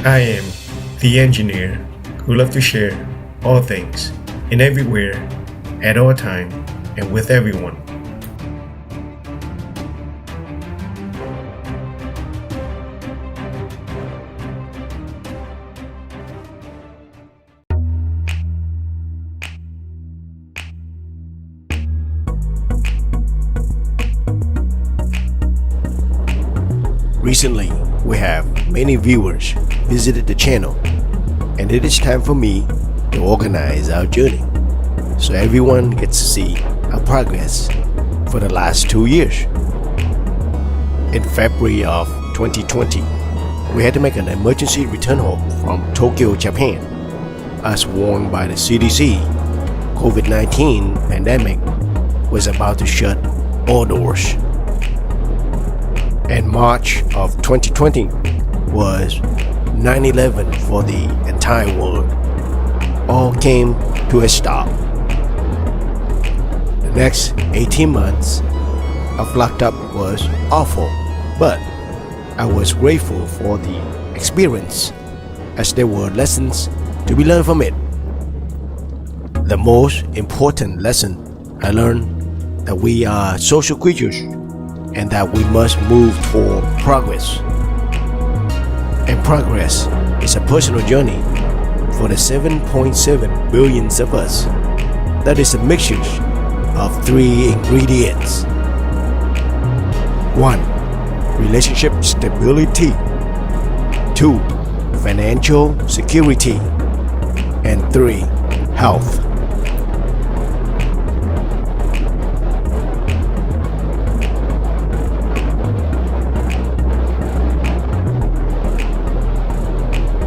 I am the engineer who loves to share all things and everywhere at all time and with everyone. Recently, we have many viewers visited the channel, and it is time for me to organize our journey so everyone gets to see our progress for the last 2 years. In February of 2020, we had to make an emergency return home from Tokyo, Japan. As warned by the CDC, COVID-19 pandemic was about to shut all doors. And March of 2020 was 9/11 for the entire world. All came to a stop. The next 18 months of locked up was awful, but I was grateful for the experience as there were lessons to be learned from it. The most important lesson I learned that we are social creatures and that we must move toward progress. And progress is a personal journey for the 7.7 billion of us. That is a mixture of 3 ingredients. 1. Relationship stability. 2. Financial security. And 3. Health.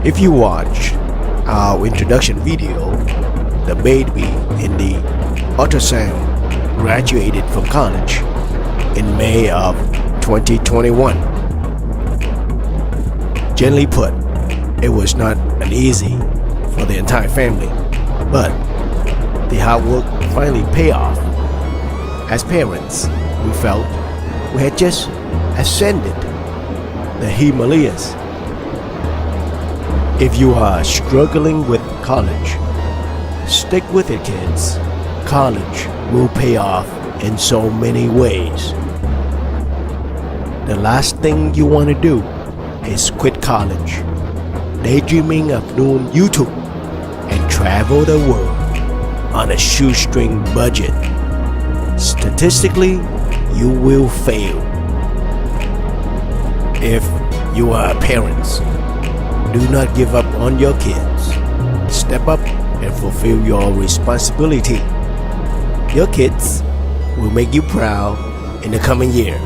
If you watch our introduction video, the baby in the ultrasound graduated from college in May of 2021. Gently put, it was not an easy for the entire family, but the hard work finally paid off. As parents, we felt we had just ascended the Himalayas. If you are struggling with college, stick with it, kids. College will pay off in so many ways. The last thing you want to do is quit college, daydreaming of doing YouTube, and travel the world on a shoestring budget. Statistically, you will fail. If you are parents, do not give up on your kids. Step up and fulfill your responsibility. Your kids will make you proud in the coming years.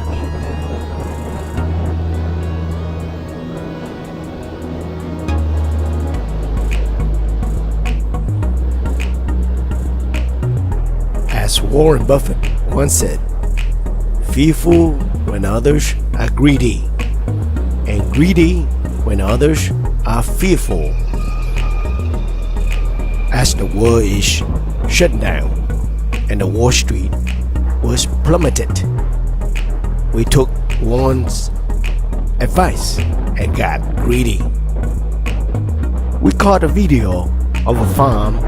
As Warren Buffett once said, fearful when others are greedy, and greedy when others are fearful. As the world is shut down and the Wall Street was plummeted, we took Warren's advice and got greedy. We caught a video of a farm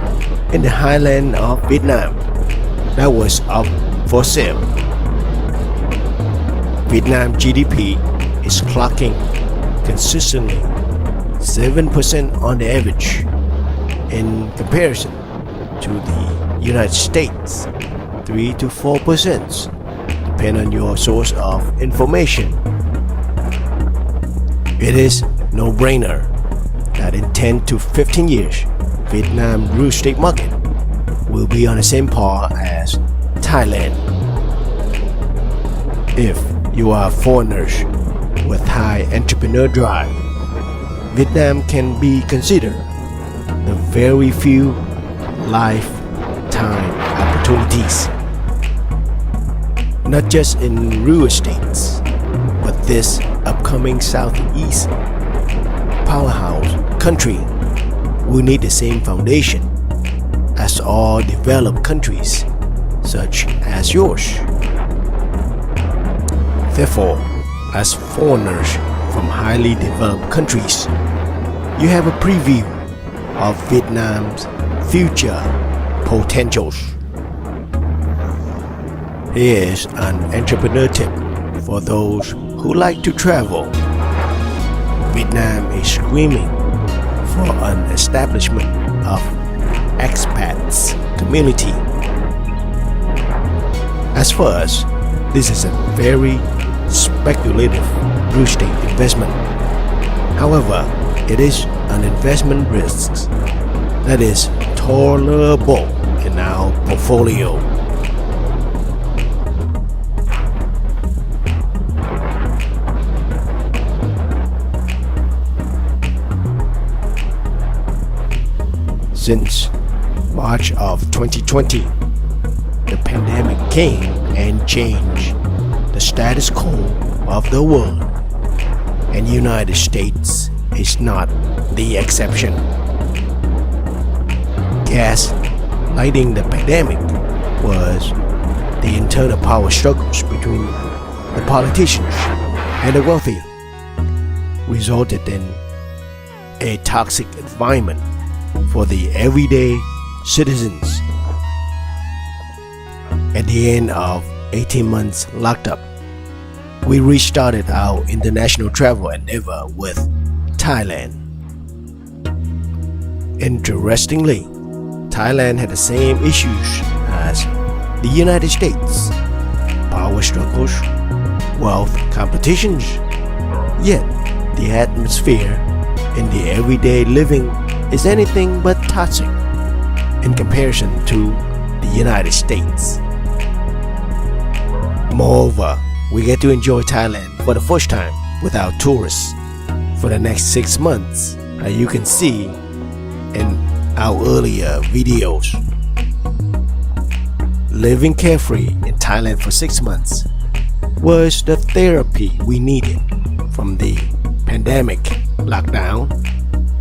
in the highland of Vietnam that was up for sale. Vietnam GDP is clocking consistently 7% on the average in comparison to the United States, 3 to 4%, depending on your source of information. It is no-brainer that in 10 to 15 years, Vietnam real estate market will be on the same par as Thailand. If you are foreigners with high entrepreneur drive, Vietnam can be considered the very few lifetime opportunities, not just in real estates, but this upcoming Southeast powerhouse country will need the same foundation as all developed countries such as yours. Therefore, as foreigners from highly developed countries, you have a preview of Vietnam's future potentials. Here's an entrepreneur tip for those who like to travel. Vietnam is screaming for an establishment of expats community. As first, this is a very speculative real estate investment. However, it is an investment risk that is tolerable in our portfolio. Since March of 2020, the pandemic came and changed the status quo of the world, and United States is not the exception. Gaslighting the pandemic was the internal power struggles between the politicians and the wealthy, resulted in a toxic environment for the everyday citizens. At the end of 18 months locked up, we restarted our international travel endeavor with Thailand. Interestingly, Thailand had the same issues as the United States: power struggles, wealth competitions. Yet, the atmosphere in the everyday living is anything but toxic in comparison to the United States. Moreover, we get to enjoy Thailand for the first time without tourists for the next 6 months, as you can see in our earlier videos. Living carefree in Thailand for 6 months was the therapy we needed from the pandemic lockdown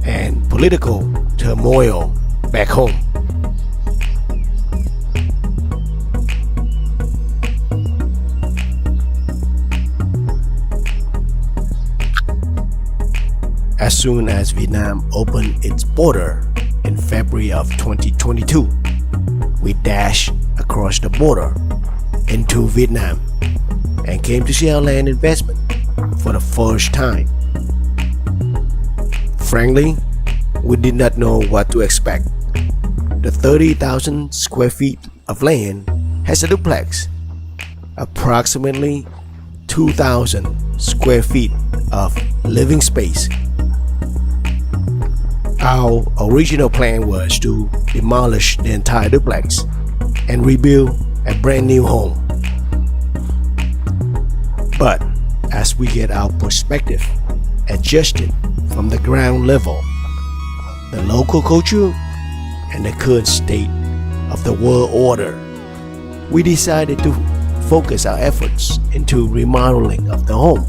and political turmoil back home. As soon as Vietnam opened its border in February of 2022, we dashed across the border into Vietnam and came to see our land investment for the first time. Frankly, we did not know what to expect. The 30,000 square feet of land has a duplex, approximately 2,000 square feet of living space. Our original plan was to demolish the entire duplex and rebuild a brand new home. But as we get our perspective adjusted from the ground level, the local culture, and the current state of the world order, we decided to focus our efforts into remodeling of the home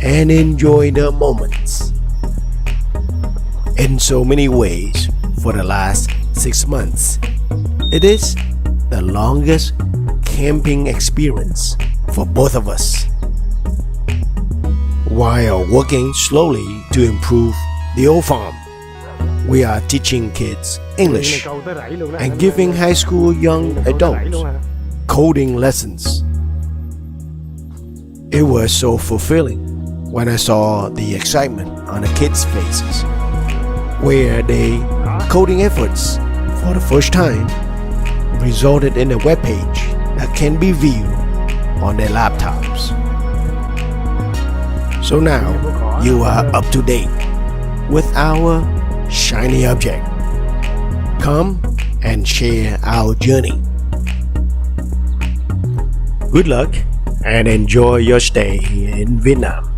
and enjoy the moments. In so many ways, for the last 6 months, it is the longest camping experience for both of us. While working slowly to improve the old farm, we are teaching kids English and giving high school young adults coding lessons. It was so fulfilling when I saw the excitement on the kids' faces, where their coding efforts for the first time resulted in a web page that can be viewed on their laptops. So now you are up to date with our shiny object. Come and share our journey. Good luck and enjoy your stay in Vietnam.